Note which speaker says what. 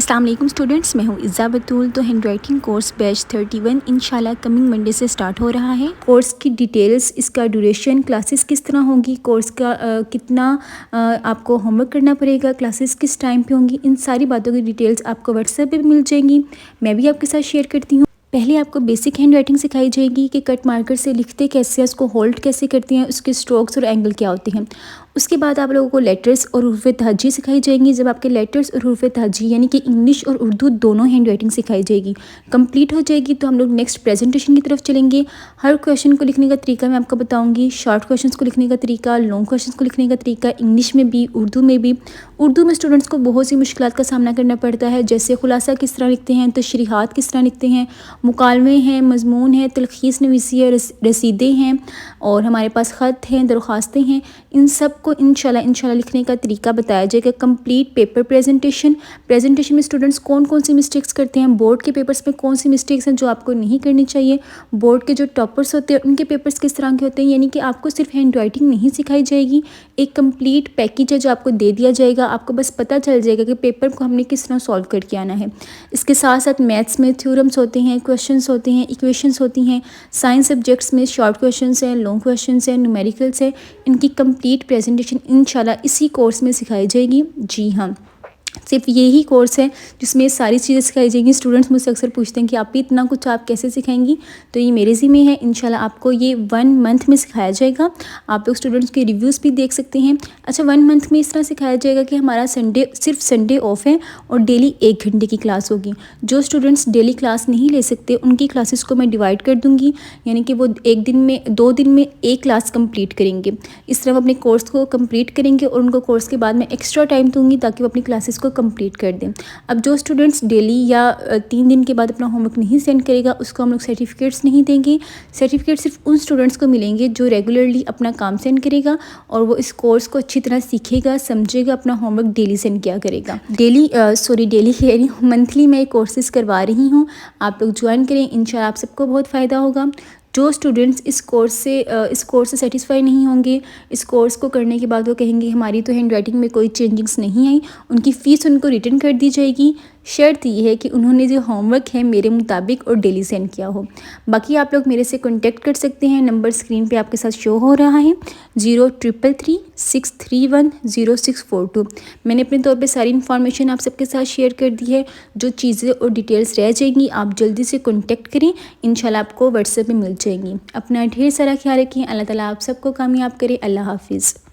Speaker 1: अस्सलाम वालेकुम स्टूडेंट्स, मैं हूँ इज़्ज़ा बतूल। तो हैंड राइटिंग कोर्स बैच 31 इंशाल्लाह कमिंग मंडे से स्टार्ट हो रहा है। कोर्स की डिटेल्स, इसका ड्यूरेशन, क्लासेस किस तरह होंगी, कोर्स का कितना आपको होमवर्क करना पड़ेगा, क्लासेस किस टाइम पे होंगी, इन सारी बातों की डिटेल्स आपको व्हाट्सएप पे मिल जाएंगी। मैं भी आपके साथ शेयर करती हूँ। पहले आपको बेसिक हैंड राइटिंग सिखाई जाएगी कि कट मार्कर से लिखते कैसे हैं, उसको होल्ड कैसे करते हैं, उसके स्ट्रोक्स और एंगल क्या होते हैं। उसके बाद आप लोगों को लेटर्स और हुरूफ तहज्जी सिखाई जाएंगी। जब आपके लेटर्स और हुरूफ तहज्जी यानी कि इंग्लिश और उर्दू दोनों हैंड राइटिंग सिखाई जाएगी, कंप्लीट हो जाएगी, तो हम लोग नेक्स्ट प्रेजेंटेशन की तरफ चलेंगे। हर क्वेश्चन को लिखने का तरीका मैं आपको बताऊंगी, शॉर्ट क्वेश्चन को लिखने का तरीका, लॉन्ग क्वेश्चन को लिखने का तरीका, इंग्लिश में भी उर्दू में भी। उर्दू में स्टूडेंट्स को बहुत सी मुश्किलात का सामना करना पड़ता है, जैसे खुलासा किस तरह लिखते हैं, तशरीहात किस तरह लिखते हैं, मुकालमे हैं, मजमून है, तलखीस नवीसी है, रसीदें हैं और हमारे पास ख़त हैं, दरख्वास्तें हैं। इन सब को इंशाल्लाह लिखने का तरीका बताया जाएगा। कंप्लीट पेपर प्रेजेंटेशन में स्टूडेंट्स कौन कौन सी मिस्टेक्स करते हैं, बोर्ड के पेपर्स में कौन सी मिस्टेक्स हैं जो आपको नहीं करनी चाहिए, बोर्ड के जो टॉपर्स होते हैं उनके पेपर्स किस तरह के होते हैं। यानी कि आपको सिर्फ हैंड राइटिंग नहीं सिखाई जाएगी, एक कंप्लीट पैकेज है जो आपको दे दिया जाएगा। आपको बस पता चल जाएगा कि पेपर को हमने किस तरह सॉल्व करके आना है। इसके साथ साथ मैथ्स में थ्योरम्स होते हैं, क्वेश्चंस होते हैं, इक्वेशंस होती हैं। साइंस सब्जेक्ट्स में शॉर्ट क्वेश्चंस हैं, लॉन्ग क्वेश्चंस हैं, न्यूमेरिकल्स हैं। इनकी कंप्लीट प्रेजेंटेशन इंशाल्लाह इसी कोर्स में सिखाई जाएगी। जी हाँ, सिर्फ यही कोर्स है जिसमें ये सारी चीज़ें सिखाई जाएंगी। स्टूडेंट्स मुझसे अक्सर पूछते हैं कि आप भी इतना कुछ आप कैसे सिखाएंगी, तो ये मेरे ज़िम्मे है। इंशाल्लाह आपको ये 1 मंथ में सिखाया जाएगा। आप लोग स्टूडेंट्स के रिव्यूज़ भी देख सकते हैं। अच्छा, 1 मंथ में इस तरह सिखाया जाएगा कि हमारा सिर्फ संडे ऑफ है और डेली 1 घंटे की क्लास होगी। जो स्टूडेंट्स डेली क्लास नहीं ले सकते उनकी क्लासेस को मैं डिवाइड कर दूँगी, यानी कि वो 2 दिन में 1 क्लास कंप्लीट करेंगे। इस तरह वो अपने कोर्स को कंप्लीट करेंगे और उनको कोर्स के बाद में एक्स्ट्रा टाइम दूँगी ताकि वो अपनी क्लासेस को कंप्लीट कर दें। अब जो स्टूडेंट्स डेली या 3 दिन के बाद अपना होमवर्क नहीं सेंड करेगा उसको हम लोग सर्टिफिकेट्स नहीं देंगे। सर्टिफिकेट सिर्फ उन स्टूडेंट्स को मिलेंगे जो रेगुलरली अपना काम सेंड करेगा और वो इस कोर्स को अच्छी तरह सीखेगा, समझेगा, अपना होमवर्क डेली सेंड किया करेगा। डेली मंथली मैं कोर्सेज करवा रही हूँ, आप लोग ज्वाइन करें, इंशाल्लाह आप सबको बहुत फ़ायदा होगा। जो स्टूडेंट्स इस कोर्स से सेटिस्फाई नहीं होंगे, इस कोर्स को करने के बाद वो कहेंगे हमारी तो हैंड राइटिंग में कोई चेंजिंग्स नहीं आई, उनकी फ़ीस उनको रिटर्न कर दी जाएगी। शर्त ये है कि उन्होंने जो होमवर्क है मेरे मुताबिक और डेली सेंड किया हो। बाकी आप लोग मेरे से कॉन्टेक्ट कर सकते हैं, नंबर स्क्रीन पे आपके साथ शो हो रहा है 033363100642। मैंने अपने तौर पे सारी इन्फॉर्मेशन आप सबके साथ शेयर कर दी है। जो चीज़ें और डिटेल्स रह जाएंगी आप जल्दी से कॉन्टेक्ट करें, इंशाल्लाह आपको व्हाट्सएप में मिल जाएंगी। अपना ढेर सारा ख्याल रखें। अल्लाह ताला आप सबको कामयाब करे। अल्लाह हाफिज़।